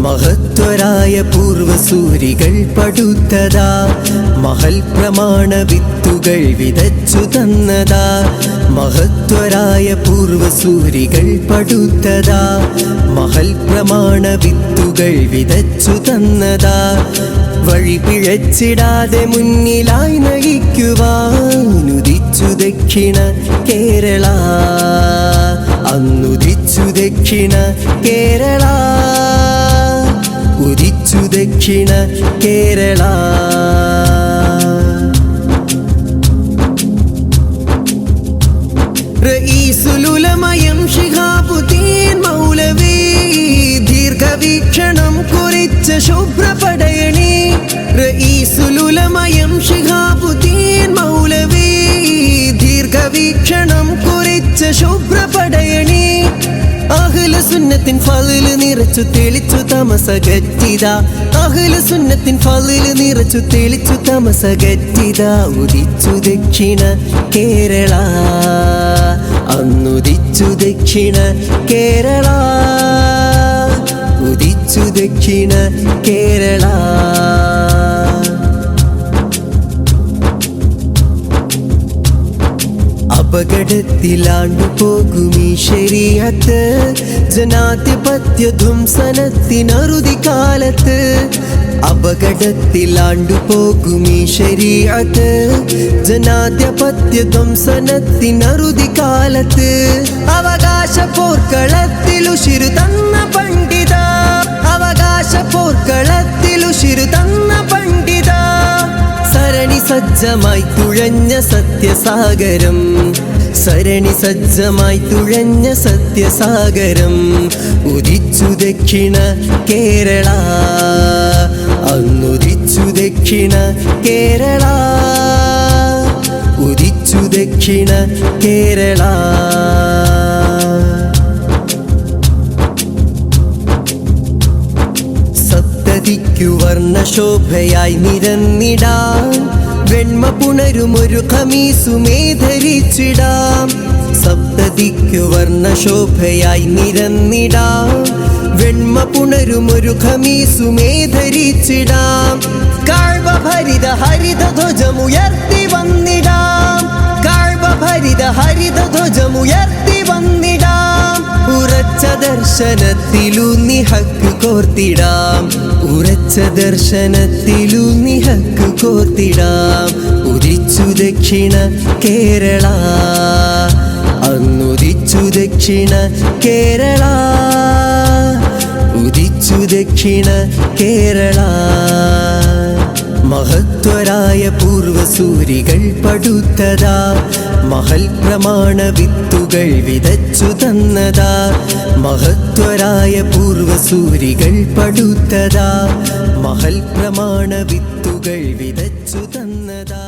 മഹത്വരായ പൂർവസൂരികൾ പടുത്തതാ, മഹൽ പ്രമാണ വിത്തുകൾ വിതച്ചു തന്നതാ. മഹത്വരായ പൂർവസൂരികൾ പടുത്തതാ, മഹൽ പ്രമാണ വിത്തുകൾ വിതച്ചു തന്നതാ. വഴി പിഴച്ചിടാതെ മുന്നിലായി നയിക്കുവാനുദിച്ചു ദക്ഷിണ കേരള, അന്നുദിച്ചു ദക്ഷിണ കേരള, ഉദിച്ചു ദക്ഷിണ കേരള. റഈസുൽ ഉലമയം ശിഹാബുദ്ദീൻ മൗലവി, ദീർഘവീക്ഷണം കുറിച്ച ശുഭ്രപടയണി. റഈസുൽ ഉലമയം ശിഹാബുദ്ദീൻ മൗലവി, ദീർഘവീക്ഷണം കുറിച്ച ശുഭ്രപടയണി. അഹ്ലു സുന്നത്തിൻ ഫളിൽ നിറച്ചു തെളിച്ചു തമസകറ്റിത, അഹ്ലു സുന്നത്തിൻ ഫളിൽ നിറച്ചു തെളിച്ചു തമസകറ്റിത. ഉദിച്ചു ദക്ഷിണ കേരള, അന്നുദിച്ചു ദക്ഷിണ കേരള, ഉദിച്ചു ദക്ഷിണ കേരള. അപകടത്തിലാണ്ടു പോകുമീ ശരീഅത്ത്, ജനാധിപത്യ ധ്വംസനത്തിനറുതി കാലത്ത്. അപകടത്തിലാണ്ടു പോകുമീ ശരീഅത്ത്, ജനാധിപത്യ ധ്വംസനത്തിനറുതി കാലത്ത്. അവകാശ പോർക്കളത്തിലുശിരു തന്ന പണ്ഡിത, അവകാശ പോർക്കളത്തിലുശിരു തന്ന പണ്ഡിത. സരണി സജ്ജമായി തുഴഞ്ഞ സത്യസാഗരം, സരണി സജ്ജമായി തുഴഞ്ഞ സത്യസാഗരം. ഉദിച്ചു ദക്ഷിണ കേരള, അന്നുദിച്ചു ദക്ഷിണ കേരള, ഉദിച്ചു ദക്ഷിണ കേരള. സപ്തതിക്കു വർണ്ണശോഭയായി നിരന്നിടാം, വെണ്മ പുണരുമൊരു ഖമീസുമേ ധരിച്ചിടാം. സപ്തതിക്കു വർണ്ണശോഭയായി നിരന്നിടാം, വെണ്മ പുണരുമൊരു ഖമീസുമേ ധരിച്ചിടാം. കഅബ ഭരിത ഹരിത ധ്വജമുയർത്തി വന്നിടാം, കഅബ ഭരിത ഹരിത ധ്വജമുയർത്തി വന്നിടാം. ഉറച്ച ദർശനത്തിലൂന്നി ഹക്ക് കോർത്തിടാം, ഉറച്ച ദർശനത്തിലൂന്നി ഹക്ക് കോർത്തിടാം. ഉദിച്ചു ദക്ഷിണ കേരള, അന്നുദിച്ചു ദക്ഷിണ കേരള, ഉദിച്ചു ദക്ഷിണ കേരള. മഹത്വരായ പൂർവസൂരികൾ പടുത്തതാ, മഹൽ പ്രമാണ വിത്തുകൾ വിതച്ചു തന്നതാ. മഹത്വരായ പൂർവസൂരികൾ പടുത്തതാ, മഹൽ പ്രമാണ വിത്തുകൾ വിതച്ചു തന്നതാ.